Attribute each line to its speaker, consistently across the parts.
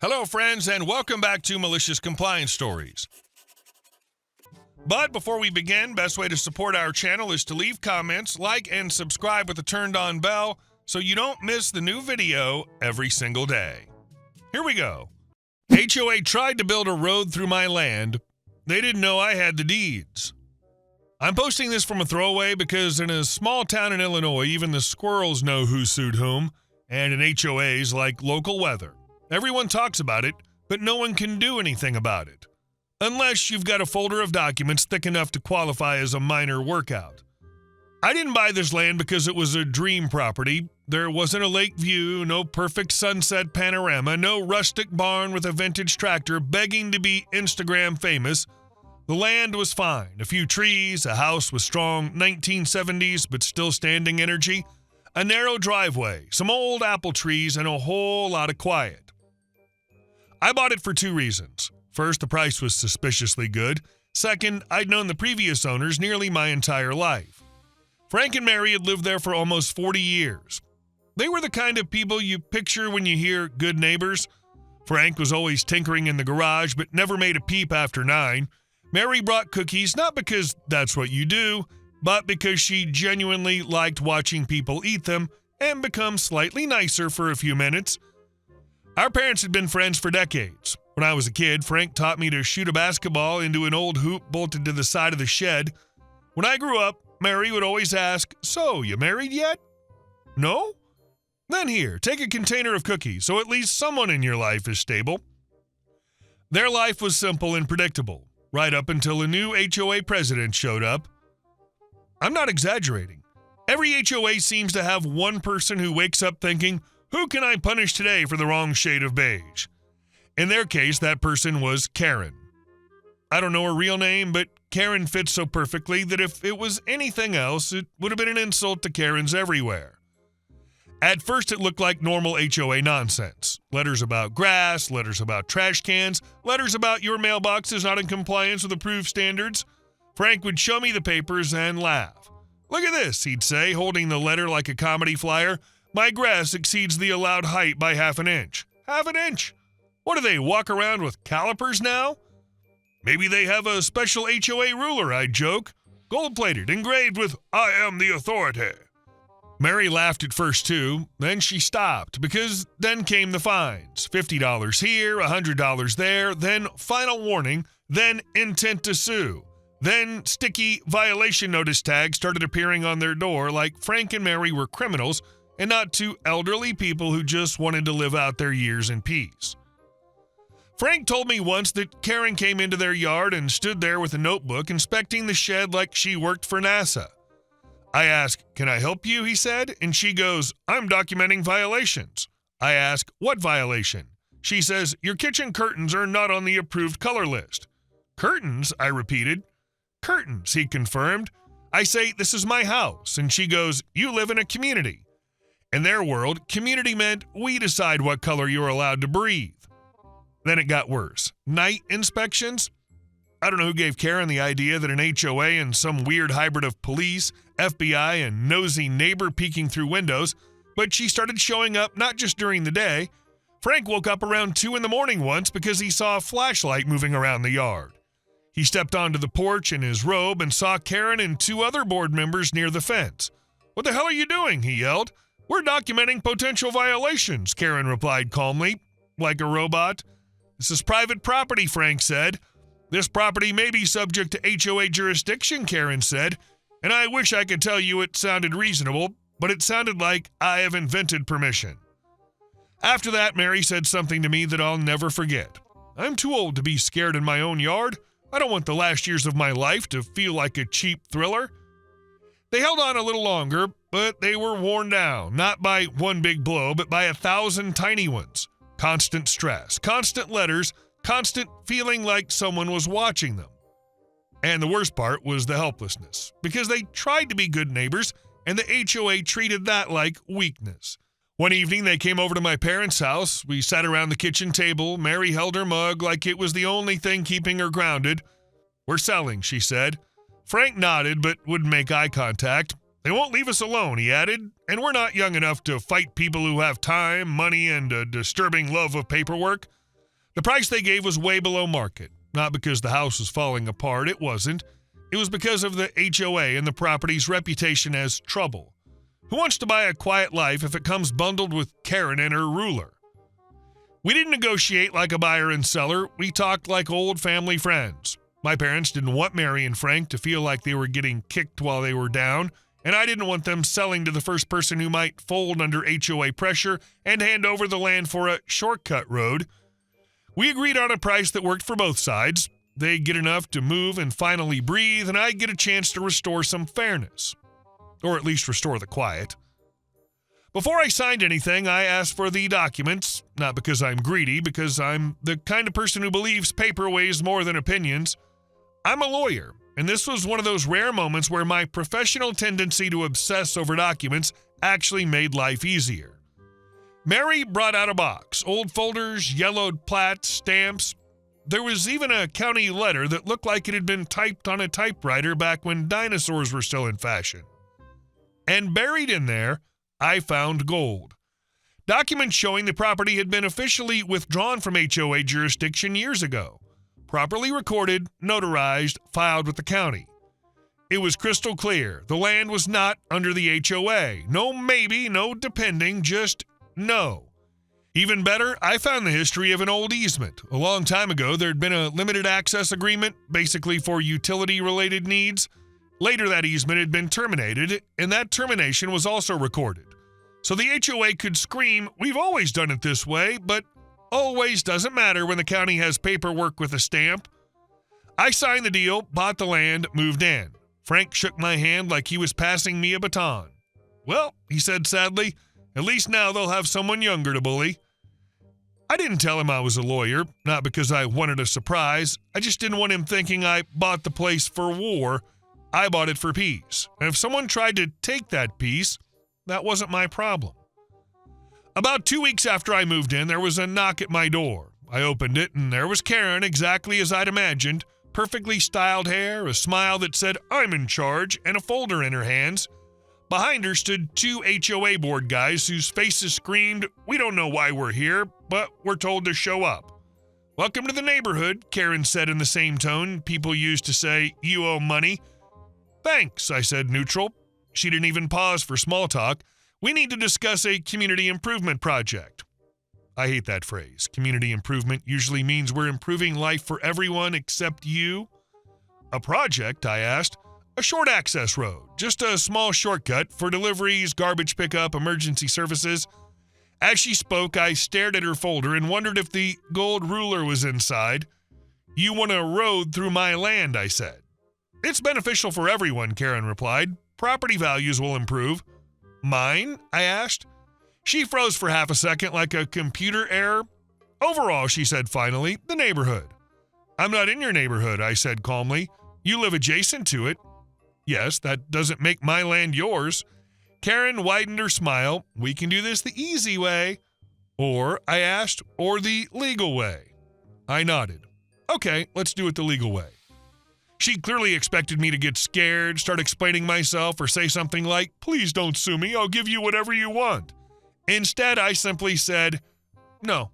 Speaker 1: Hello, friends, and welcome back to Malicious Compliance Stories. But before we begin, best way to support our channel is to leave comments, like, and subscribe with the turned-on bell so you don't miss the new video every single day. Here we go. HOA tried to build a road through my land. They didn't know I had the deeds. I'm posting this from a throwaway because in a small town in Illinois, even the squirrels know who sued whom, and in HOAs like local weather. Everyone talks about it, but no one can do anything about it. Unless you've got a folder of documents thick enough to qualify as a minor workout. I didn't buy this land because it was a dream property. There wasn't a lake view, no perfect sunset panorama, no rustic barn with a vintage tractor begging to be Instagram famous. The land was fine. A few trees, a house with strong 1970s but still standing energy, a narrow driveway, some old apple trees, and a whole lot of quiet. I bought it for two reasons. First, the price was suspiciously good. Second, I'd known the previous owners nearly my entire life. Frank and Mary had lived there for almost 40 years. They were the kind of people you picture when you hear good neighbors. Frank was always tinkering in the garage, but never made a peep after 9. Mary brought cookies, not because that's what you do, but because she genuinely liked watching people eat them and become slightly nicer for a few minutes. Our parents had been friends for decades. When I was a kid, Frank taught me to shoot a basketball into an old hoop bolted to the side of the shed. When I grew up, Mary would always ask, "So, you married yet?" "No?" "Then here, take a container of cookies, so at least someone in your life is stable." Their life was simple and predictable, right up until a new HOA president showed up. I'm not exaggerating. Every HOA seems to have one person who wakes up thinking, "Who can I punish today for the wrong shade of beige?" In their case, that person was Karen. I don't know her real name, but Karen fits so perfectly that if it was anything else, it would have been an insult to Karens everywhere. At first, it looked like normal HOA nonsense. Letters about grass, letters about trash cans, letters about your mailbox is not in compliance with approved standards. Frank would show me the papers and laugh. "Look at this," he'd say, holding the letter like a comedy flyer. "My grass exceeds the allowed height by half an inch." Half an inch? What do they walk around with calipers now? "Maybe they have a special HOA ruler," I'd joke. "Gold-plated, engraved with 'I am the authority.'" Mary laughed at first too, then she stopped, because then came the fines. $50 here, $100 there, then final warning, then intent to sue. Then sticky violation notice tags started appearing on their door like Frank and Mary were criminals and not two elderly people who just wanted to live out their years in peace. Frank told me once that Karen came into their yard and stood there with a notebook inspecting the shed like she worked for NASA. I asked, "Can I help you?" he said, and she goes, "I'm documenting violations." I ask, "What violation?" She says, "Your kitchen curtains are not on the approved color list." "Curtains?" I repeated. "Curtains," he confirmed. I say, "This is my house," and she goes, "You live in a community." In their world, community meant we decide what color you're allowed to breathe. Then it got worse. Night inspections? I don't know who gave Karen the idea that an HOA and some weird hybrid of police, FBI, and nosy neighbor peeking through windows, but she started showing up not just during the day. Frank woke up around 2 in the morning once because he saw a flashlight moving around the yard. He stepped onto the porch in his robe and saw Karen and 2 other board members near the fence. "What the hell are you doing?" he yelled. "We're documenting potential violations," Karen replied calmly, like a robot. "This is private property," Frank said. "This property may be subject to HOA jurisdiction," Karen said, and I wish I could tell you it sounded reasonable, but it sounded like I have invented permission. After that, Mary said something to me that I'll never forget. "I'm too old to be scared in my own yard. I don't want the last years of my life to feel like a cheap thriller." They held on a little longer, but they were worn down, not by one big blow, but by 1,000 tiny ones. Constant stress, constant letters, constant feeling like someone was watching them. And the worst part was the helplessness, because they tried to be good neighbors, and the HOA treated that like weakness. One evening, they came over to my parents' house. We sat around the kitchen table. Mary held her mug like it was the only thing keeping her grounded. "We're selling," she said. Frank nodded, but wouldn't make eye contact. "They won't leave us alone," he added, "and we're not young enough to fight people who have time, money, and a disturbing love of paperwork. The price they gave was way below market, not because the house was falling apart, it wasn't. It was because of the HOA and the property's reputation as trouble. Who wants to buy a quiet life if it comes bundled with Karen and her ruler? We didn't negotiate like a buyer and seller, we talked like old family friends. My parents didn't want Mary and Frank to feel like they were getting kicked while they were down, and I didn't want them selling to the first person who might fold under HOA pressure and hand over the land for a shortcut road. We agreed on a price that worked for both sides. They get enough to move and finally breathe, and I get a chance to restore some fairness. Or at least restore the quiet. Before I signed anything, I asked for the documents, not because I'm greedy, because I'm the kind of person who believes paper weighs more than opinions. I'm a lawyer, and this was one of those rare moments where my professional tendency to obsess over documents actually made life easier. Mary brought out a box, old folders, yellowed plats, stamps. There was even a county letter that looked like it had been typed on a typewriter back when dinosaurs were still in fashion. And buried in there, I found gold. Documents showing the property had been officially withdrawn from HOA jurisdiction years ago. Properly recorded, notarized, filed with the county. It was crystal clear. The land was not under the HOA. No maybe, no depending, just no. Even better, I found the history of an old easement. A long time ago, there had been a limited access agreement, basically for utility-related needs. Later, that easement had been terminated, and that termination was also recorded. So the HOA could scream, "We've always done it this way," but always doesn't matter when the county has paperwork with a stamp. I signed the deal, bought the land, moved in. Frank shook my hand like he was passing me a baton. "Well," he said sadly, "at least now they'll have someone younger to bully." I didn't tell him I was a lawyer, not because I wanted a surprise. I just didn't want him thinking I bought the place for war. I bought it for peace. And if someone tried to take that peace, that wasn't my problem. About 2 weeks after I moved in, there was a knock at my door. I opened it, and there was Karen, exactly as I'd imagined. Perfectly styled hair, a smile that said, "I'm in charge," and a folder in her hands. Behind her stood 2 HOA board guys whose faces screamed, "We don't know why we're here, but we're told to show up." "Welcome to the neighborhood," Karen said in the same tone people used to say, "You owe money." "Thanks," I said neutral. She didn't even pause for small talk. "We need to discuss a community improvement project." I hate that phrase. Community improvement usually means we're improving life for everyone except you. "A project?" I asked. "A short access road, just a small shortcut for deliveries, garbage pickup, emergency services." As she spoke, I stared at her folder and wondered if the gold ruler was inside. "You want a road through my land," I said. "It's beneficial for everyone," Karen replied. "Property values will improve." "Mine?" I asked. She froze for half a second like a computer error. "Overall," she said finally, "the neighborhood." "I'm not in your neighborhood," I said calmly. "You live adjacent to it." "Yes, that doesn't make my land yours." Karen widened her smile. "We can do this the easy way." "Or," I asked, "or the legal way?" I nodded. "Okay, let's do it the legal way." She clearly expected me to get scared, start explaining myself, or say something like, "Please don't sue me, I'll give you whatever you want." Instead, I simply said, "No."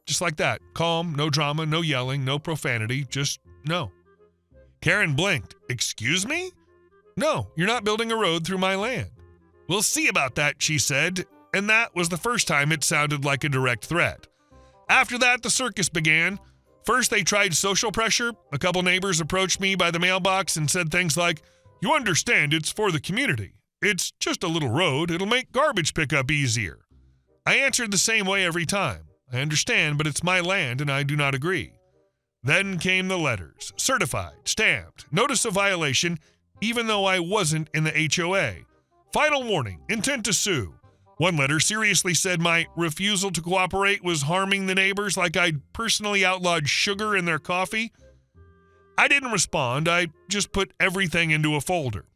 Speaker 1: Just like that. Calm, no drama, no yelling, no profanity, just no. Karen blinked. "Excuse me?" "No, you're not building a road through my land." "We'll see about that," she said, and that was the first time it sounded like a direct threat. After that, the circus began. First, they tried social pressure. A couple neighbors approached me by the mailbox and said things like, "You understand it's for the community. It's just a little road. It'll make garbage pickup easier." I answered the same way every time. "I understand, but it's my land and I do not agree." Then came the letters. Certified, stamped, notice of violation, even though I wasn't in the HOA. Final warning, intent to sue. One letter seriously said my refusal to cooperate was harming the neighbors, like I'd personally outlawed sugar in their coffee. I didn't respond. I just put everything into a folder.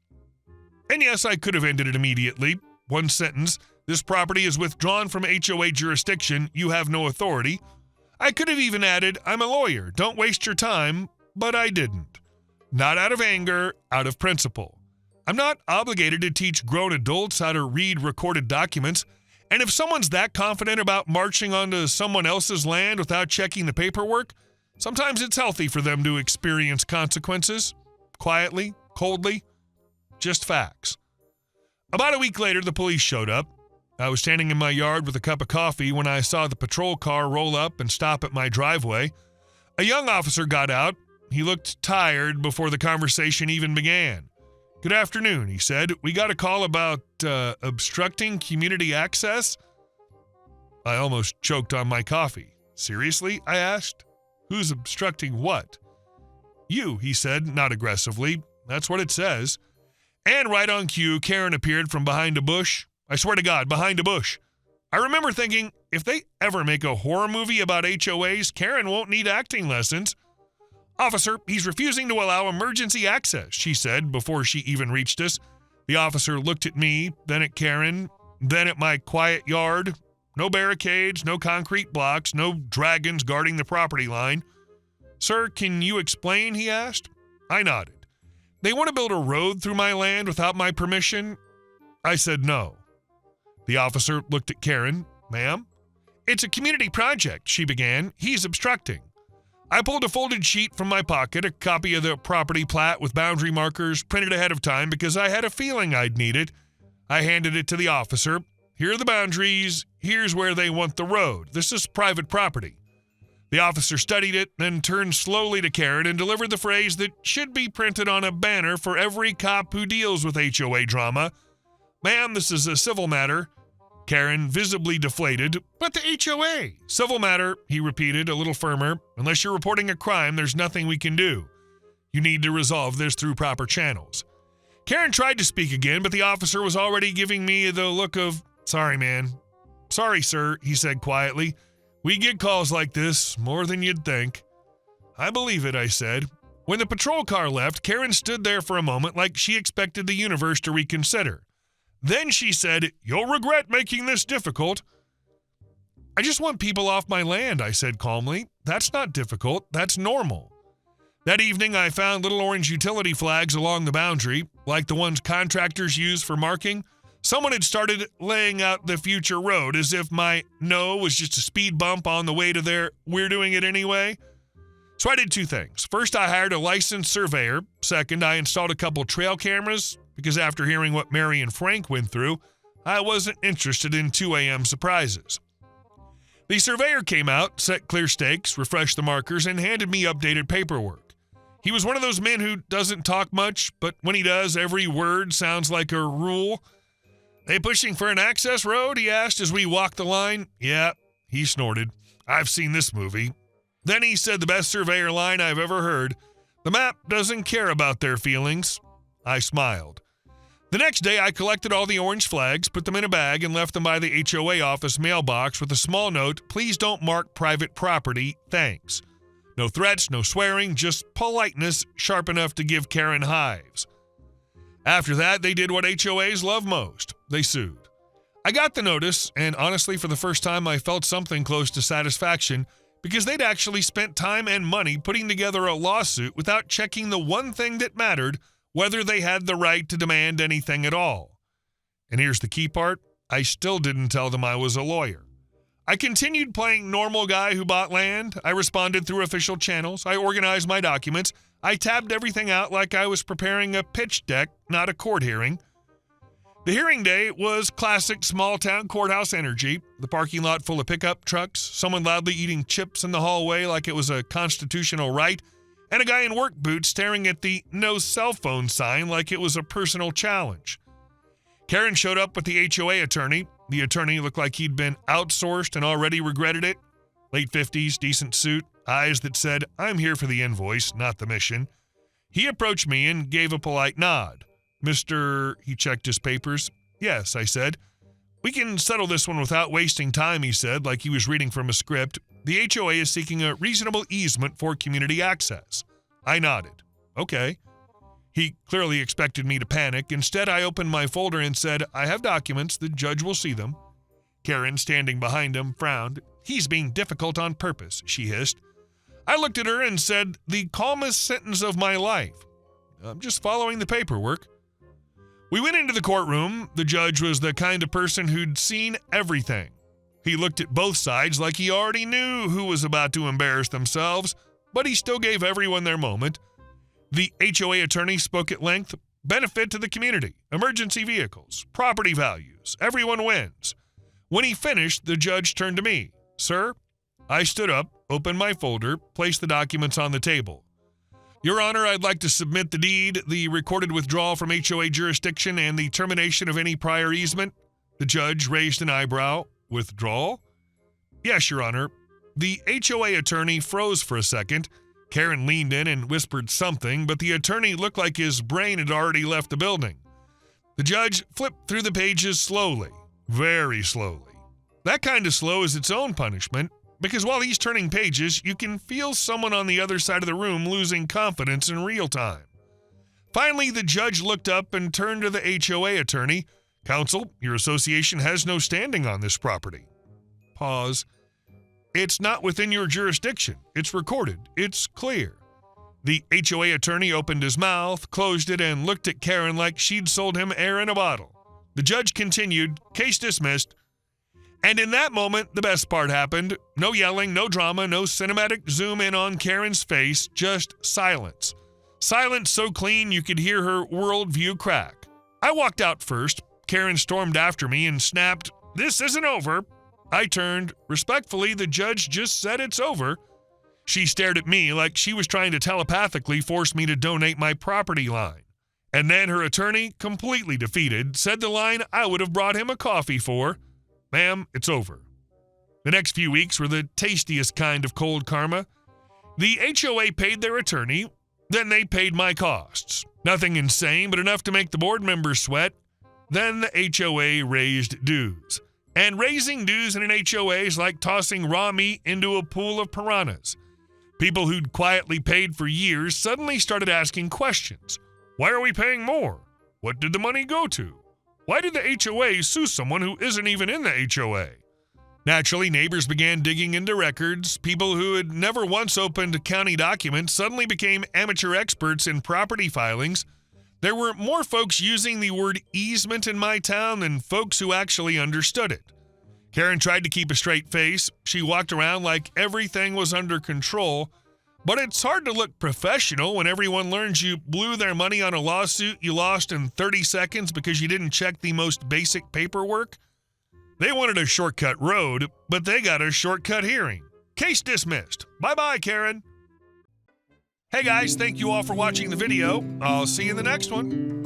Speaker 1: And yes, I could have ended it immediately. One sentence, "This property is withdrawn from HOA jurisdiction. You have no authority." I could have even added, "I'm a lawyer. Don't waste your time," but I didn't. Not out of anger, out of principle. I'm not obligated to teach grown adults how to read recorded documents, And if someone's that confident about marching onto someone else's land without checking the paperwork, sometimes it's healthy for them to experience consequences. Quietly, coldly, just facts. About a week later, the police showed up. I was standing in my yard with a cup of coffee when I saw the patrol car roll up and stop at my driveway. A young officer got out. He looked tired before the conversation even began. "Good afternoon," he said. "We got a call about obstructing community access." I almost choked on my coffee. "Seriously?" I asked. "Who's obstructing what?" "You," he said, not aggressively. "That's what it says." And right on cue, Karen appeared from behind a bush. I swear to God, behind a bush. I remember thinking, if they ever make a horror movie about HOAs, Karen won't need acting lessons. "Officer, he's refusing to allow emergency access," she said before she even reached us. The officer looked at me, then at Karen, then at my quiet yard. No barricades, no concrete blocks, no dragons guarding the property line. "Sir, can you explain?" he asked. I nodded. "They want to build a road through my land without my permission?" I said no. The officer looked at Karen. "Ma'am?" "It's a community project," she began. "He's obstructing." I pulled a folded sheet from my pocket, a copy of the property plat with boundary markers printed ahead of time because I had a feeling I'd need it. I handed it to the officer. "Here are the boundaries. Here's where they want the road. This is private property." The officer studied it, then turned slowly to Karen and delivered the phrase that should be printed on a banner for every cop who deals with HOA drama. "Ma'am, this is a civil matter." Karen, visibly deflated. "But the HOA." "Civil matter," he repeated, a little firmer. "Unless you're reporting a crime, there's nothing we can do. You need to resolve this through proper channels." Karen tried to speak again, but the officer was already giving me the look of, "Sorry, man." "Sorry, sir," he said quietly. "We get calls like this, more than you'd think." "I believe it," I said. When the patrol car left, Karen stood there for a moment like she expected the universe to reconsider. Then she said, "You'll regret making this difficult." "I just want people off my land," I said calmly. "That's not difficult. That's normal." That evening, I found little orange utility flags along the boundary, like the ones contractors use for marking. Someone had started laying out the future road as if my no was just a speed bump on the way to their "we're doing it anyway." So I did two things. First, I hired a licensed surveyor. Second, I installed a couple trail cameras, because after hearing what Mary and Frank went through, I wasn't interested in 2 a.m. surprises. The surveyor came out, set clear stakes, refreshed the markers, and handed me updated paperwork. He was one of those men who doesn't talk much, but when he does, every word sounds like a rule. "They pushing for an access road?" he asked as we walked the line. "Yeah," he snorted. "I've seen this movie." Then he said the best surveyor line I've ever heard. "The map doesn't care about their feelings." I smiled. The next day, I collected all the orange flags, put them in a bag, and left them by the HOA office mailbox with a small note, "Please don't mark private property, thanks." No threats, no swearing, just politeness sharp enough to give Karen hives. After that, they did what HOAs love most. They sued. I got the notice, and honestly, for the first time, I felt something close to satisfaction because they'd actually spent time and money putting together a lawsuit without checking the one thing that mattered, whether they had the right to demand anything at all. And here's the key part, I still didn't tell them I was a lawyer. I continued playing normal guy who bought land. I responded through official channels. I organized my documents. I tabbed everything out like I was preparing a pitch deck, not a court hearing. The hearing day was classic small-town courthouse energy, the parking lot full of pickup trucks, someone loudly eating chips in the hallway like it was a constitutional right, and a guy in work boots staring at the "no cell phone" sign like it was a personal challenge. Karen showed up with the HOA attorney. The attorney looked like he'd been outsourced and already regretted it. Late 50s, decent suit, eyes that said, "I'm here for the invoice, not the mission." He approached me and gave a polite nod. "Mr. He checked his papers. "Yes," I said. "We can settle this one without wasting time," he said, like he was reading from a script. "The HOA is seeking a reasonable easement for community access." I nodded. "Okay." He clearly expected me to panic. Instead, I opened my folder and said, "I have documents. The judge will see them." Karen, standing behind him, frowned. "He's being difficult on purpose," she hissed. I looked at her and said, the calmest sentence of my life. "I'm just following the paperwork." We went into the courtroom. The judge was the kind of person who'd seen everything. He looked at both sides like he already knew who was about to embarrass themselves, but he still gave everyone their moment. The HOA attorney spoke at length. Benefit to the community, emergency vehicles, property values, everyone wins. When he finished, the judge turned to me. Sir, I stood up, opened my folder, placed the documents on the table. Your Honor, I'd like to submit the deed, the recorded withdrawal from HOA jurisdiction, and the termination of any prior easement. The judge raised an eyebrow. Withdrawal? Yes, Your Honor. The HOA attorney froze for a second. Karen leaned in and whispered something, but the attorney looked like his brain had already left the building. The judge flipped through the pages slowly, very slowly. That kind of slow is its own punishment, because while he's turning pages, you can feel someone on the other side of the room losing confidence in real time. Finally, the judge looked up and turned to the HOA attorney. Counsel, your association has no standing on this property. Pause. It's not within your jurisdiction. It's recorded. It's clear. The HOA attorney opened his mouth, closed it, and looked at Karen like she'd sold him air in a bottle. The judge continued, case dismissed. And in that moment, the best part happened. No yelling, no drama, no cinematic zoom in on Karen's face, just silence. Silence so clean you could hear her worldview crack. I walked out first. Karen stormed after me and snapped, "This isn't over." I turned. Respectfully, the judge just said it's over. She stared at me like she was trying to telepathically force me to donate my property line. And then her attorney, completely defeated, said the line I would have brought him a coffee for. Ma'am, it's over. The next few weeks were the tastiest kind of cold karma. The HOA paid their attorney, then they paid my costs. Nothing insane, but enough to make the board members sweat. Then the HOA raised dues. And raising dues in an HOA is like tossing raw meat into a pool of piranhas. People who'd quietly paid for years suddenly started asking questions. Why are we paying more? What did the money go to? Why did the HOA sue someone who isn't even in the HOA? Naturally, neighbors began digging into records. People who had never once opened county documents suddenly became amateur experts in property filings. There were more folks using the word easement in my town than folks who actually understood it. Karen tried to keep a straight face. She walked around like everything was under control. But it's hard to look professional when everyone learns you blew their money on a lawsuit you lost in 30 seconds because you didn't check the most basic paperwork. They wanted a shortcut road, but they got a shortcut hearing. Case dismissed. Bye-bye, Karen. Hey guys, thank you all for watching the video. I'll see you in the next one.